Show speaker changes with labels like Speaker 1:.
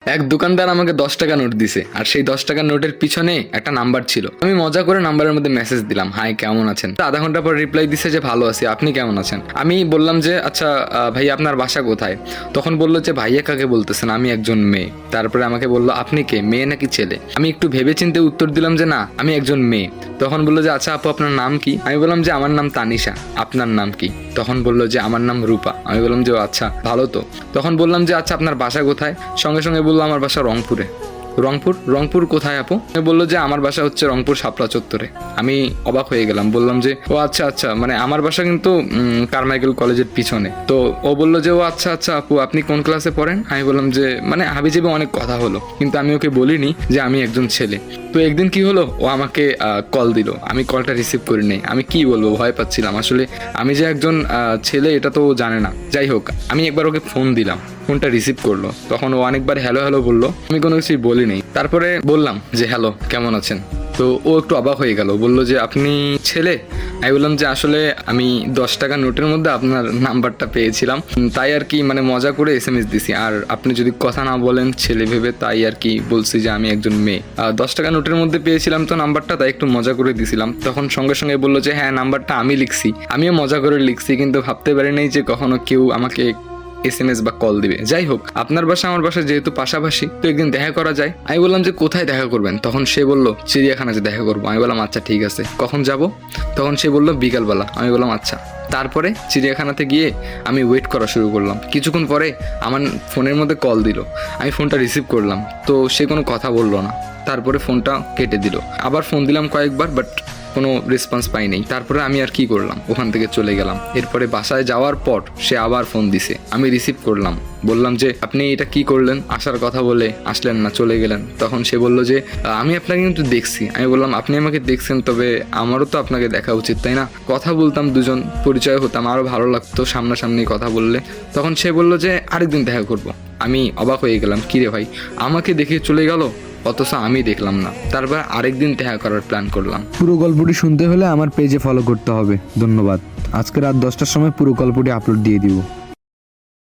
Speaker 1: এক দোকানদার আমাকে 10 টাকা নোট দিছে, আর সেই 10 টাকার নোটের পিছনে একটা নাম্বার ছিল। আমি মজা করে নাম্বারের মধ্যে মেসেজ দিলাম, হাই কেমন আছেন। তো আধা ঘন্টা পর রিপ্লাই দিছে যে ভালো আছি, আপনি কেমন আছেন। আমি বললাম যে আচ্ছা ভাই আপনার বাসা কোথায়। তখন বললো যে ভাইয়া কাকে বলতেছেন, আমি একজন মেয়ে। তারপরে আমাকে বললো আপনি কে, মেয়ে নাকি ছেলে। আমি একটু ভেবে চিন্তে উত্তর দিলাম যে না আমি একজন মেয়ে। তখন বললো যে আচ্ছা আপু আপনার নাম কি। আমি বললাম যে আমার নাম তানিশা, আপনার নাম কি। তখন বললো যে আমার নাম রূপা। আমি বললাম যে ও আচ্ছা ভালো তো। তখন বললাম যে আচ্ছা আপনার বাসা কোথায়। সঙ্গে সঙ্গে বললো আমার বাসা রংপুরে। রংপুর কোথায় আপু। বললো যে আমার বাসা হচ্ছে রংপুর শাপলা চত্বরে। আমি অবাক হয়ে গেলাম, বললাম যে ও আচ্ছা আচ্ছা, মানে আমার বাসা কিন্তু কারমাইকেল কলেজের পিছনে। তো ও বললো যে ও আচ্ছা আচ্ছা আপু আপনি কোন ক্লাসে পড়েন। আমি বললাম যে মানে হাবিজাবি অনেক কথা হলো, কিন্তু আমি ওকে বলিনি যে আমি একজন ছেলে। তো একদিন কি হলো, ও আমাকে কল দিল, আমি কলটা রিসিভ করি নাই। আমি কি বলবো, ভয় পাচ্ছিলাম আসলে। আমি যে একজন ছেলে এটা তো ও জানে না। যাই হোক, আমি একবার ওকে ফোন দিলাম, ফোনটা রিসিভ করলো। তখন ও অনেকবার হ্যালো হ্যালো বললো, আমি কোনো কিছুই বলি নাই। তারপরে বললাম যে হ্যালো কেমন আছেন। তো ও একটু অবাক হয়ে গেল, বললো যে আপনি ছেলে। আমি বললাম যে আসলে আমি 10 টাকা নোটের মধ্যে আপনার নাম্বারটা পেয়েছিলাম, তাই আর কি মানে মজা করে SMS দিছি। আর আপনি যদি কথা না বলেন ছেলে ভেবে, তাই আর কি বলছি যে আমি একজন মেয়ে। 10 টাকা নোটের মধ্যে পেয়েছিলাম তো নাম্বারটা, তাই একটু মজা করে দিছিলাম। তখন সঙ্গে সঙ্গে বললো যে হ্যাঁ নাম্বারটা আমি লিখছি, আমিও মজা করে লিখছি, কিন্তু ভাবতে পারি নাই যে কখনো কেউ আমাকে SMS বা কল দিবে। যাই হোক, আপনার বাসা আমার বাসা যেহেতু পাশাপাশি, তো একদিন দেখা করা যায়। আমি বললাম যে কোথায় দেখা করবেন। তখন সে বললো চিড়িয়াখানাতে দেখা করবো। আমি বললাম আচ্ছা ঠিক আছে, কখন যাব। তখন সে বললো বিকালবেলা। আমি বললাম আচ্ছা। তারপরে চিড়িয়াখানাতে গিয়ে আমি ওয়েট করা শুরু করলাম। কিছুক্ষণ পরে আমার ফোনের মধ্যে কল দিল। আমি ফোনটা রিসিভ করলাম, তো সে কোনো কথা বললো না। তারপরে ফোনটা কেটে দিল। আবার ফোন দিলাম কয়েকবার, বাট কোনো রেসপন্স পাই নাই। তারপরে আমি আর কি করলাম, ওখান থেকে চলে গেলাম। এরপরে বাসায় যাওয়ার পর সে আবার ফোন দিছে, আমি রিসিভ করলাম। বললাম যে আপনি এটা কি করলেন, আসার কথা বলে আসলেন না, চলে গেলেন। তখন সে বলল যে আমি আপনাকে কিন্তু দেখছি। আমি বললাম আপনি আমাকে দেখছেন, তবে আমারও তো আপনাকে দেখা উচিত তাই না। কথা বলতাম, দুজন পরিচয় হতাম, আরও ভালো লাগতো সামনাসামনি কথা বললে। তখন সে বলল যে আরেকদিন দেখা করব। আমি অবাক হয়ে গেলাম, কিরে ভাই আমাকে দেখে চলে গেল, অথচ আমি দেখলাম না। তারপর আরেকদিন দেখা করার প্ল্যান করলাম।
Speaker 2: পুরো গল্পটি শুনতে হলে আমার পেজে ফলো করতে হবে। ধন্যবাদ। আজকে রাত 10টার সময় পুরো গল্পটি আপলোড দিয়ে দিব।